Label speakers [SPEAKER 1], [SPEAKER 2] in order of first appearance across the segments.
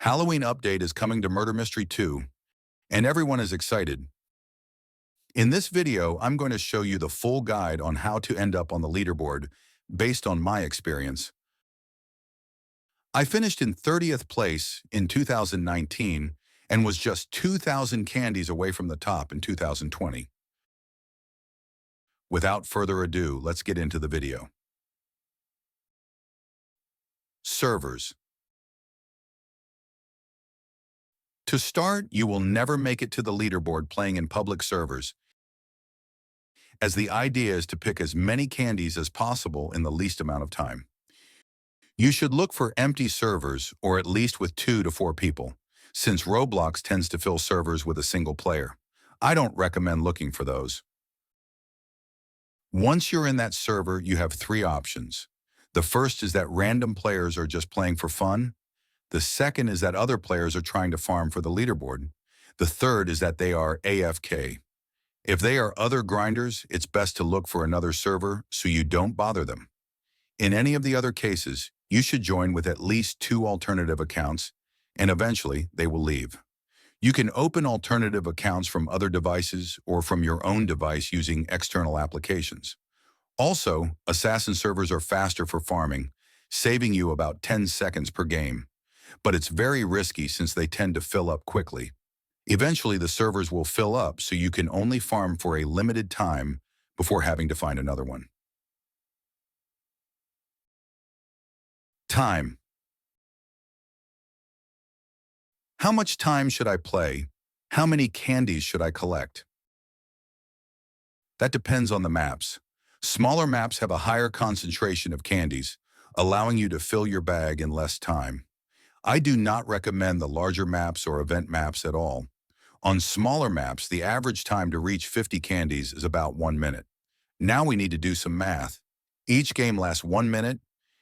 [SPEAKER 1] Halloween update is coming to Murder Mystery 2, and everyone is excited. In this video, I'm going to show you the full guide on how to end up on the leaderboard based on my experience. I finished in 30th place in 2019 and was just 2,000 candies away from the top in 2020. Without further ado, let's get into the video. Servers. To start, you will never make it to the leaderboard playing in public servers, as the idea is to pick as many candies as possible in the least amount of time. You should look for empty servers, or at least with 2 to 4 people, since Roblox tends to fill servers with a single player. I don't recommend looking for those. Once you're in that server, you have 3 options. The first is that random players are just playing for fun. The second is that other players are trying to farm for the leaderboard. The third is that they are AFK. If they are other grinders, it's best to look for another server so you don't bother them. In any of the other cases, you should join with at least 2 alternative accounts, and eventually they will leave. You can open alternative accounts from other devices or from your own device using external applications. Also, assassin servers are faster for farming, saving you about 10 seconds per game. But it's very risky since they tend to fill up quickly. Eventually, the servers will fill up, so you can only farm for a limited time before having to find another one. Time. How much time should I play? How many candies should I collect? That depends on the maps. Smaller maps have a higher concentration of candies, allowing you to fill your bag in less time. I do not recommend the larger maps or event maps at all. On smaller maps, the average time to reach 50 candies is about 1 minute. Now we need to do some math. Each game lasts 1 minute,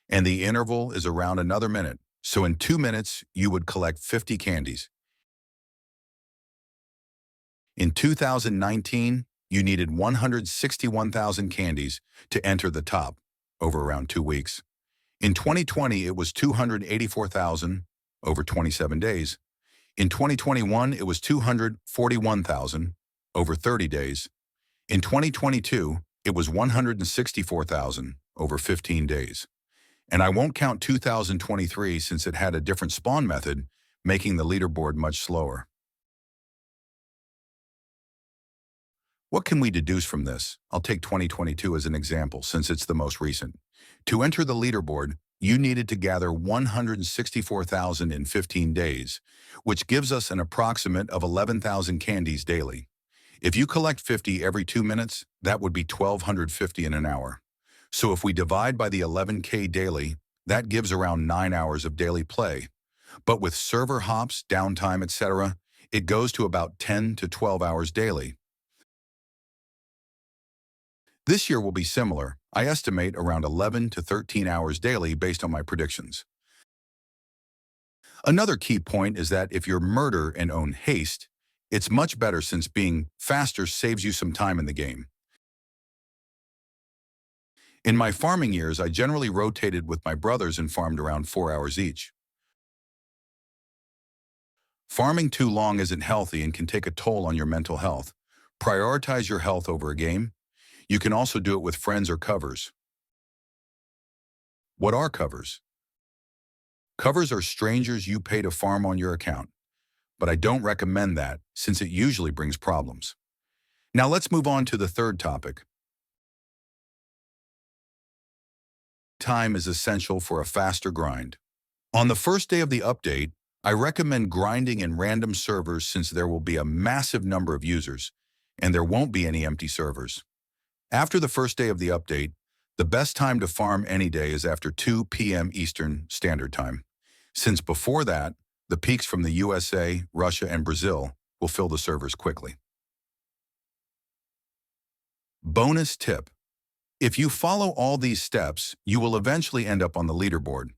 [SPEAKER 1] and the interval is around another minute. So in 2 minutes, you would collect 50 candies. In 2019, you needed 161,000 candies to enter the top over around 2 weeks. In 2020, it was 284,000 over 27 days. In 2021, it was 241,000 over 30 days. In 2022, it was 164,000 over 15 days. And I won't count 2023 since it had a different spawn method, making the leaderboard much slower. What can we deduce from this? I'll take 2022 as an example since it's the most recent. To enter the leaderboard, you needed to gather 164,000 in 15 days, which gives us an approximate of 11,000 candies daily. If you collect 50 every 2 minutes, that would be 1,250 in an hour. So if we divide by the 11K daily, that gives around 9 hours of daily play. But with server hops, downtime, etc., it goes to about 10 to 12 hours daily. This year will be similar. I estimate around 11 to 13 hours daily based on my predictions. Another key point is that if you're murder and own haste, it's much better since being faster saves you some time in the game. In my farming years, I generally rotated with my brothers and farmed around 4 hours each. Farming too long isn't healthy and can take a toll on your mental health. Prioritize your health over a game. You can also do it with friends or covers. What are covers? Covers are strangers you pay to farm on your account, but I don't recommend that since it usually brings problems. Now let's move on to the third topic. Time is essential for a faster grind. On the first day of the update, I recommend grinding in random servers since there will be a massive number of users, and there won't be any empty servers. After the first day of the update, the best time to farm any day is after 2 p.m. Eastern Standard Time, since before that, the peaks from the USA, Russia, and Brazil will fill the servers quickly. Bonus tip. If you follow all these steps, you will eventually end up on the leaderboard.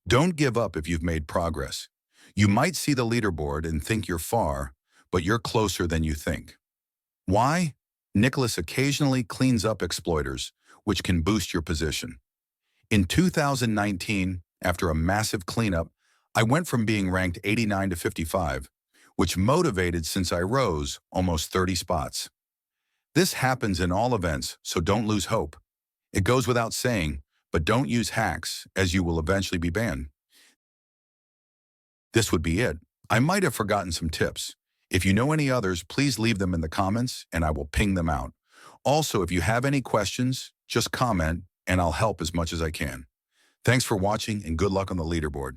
[SPEAKER 1] Don't give up if you've made progress. You might see the leaderboard and think you're far, but you're closer than you think. Why? Nikilis occasionally cleans up exploiters, which can boost your position. In 2019, after a massive cleanup, I went from being ranked 89 to 55, which motivated since I rose almost 30 spots. This happens in all events, so don't lose hope. It goes without saying, but don't use hacks, as you will eventually be banned. This would be it. I might have forgotten some tips. If you know any others, please leave them in the comments and I will ping them out. Also, if you have any questions, just comment and I'll help as much as I can. Thanks for watching and good luck on the leaderboard.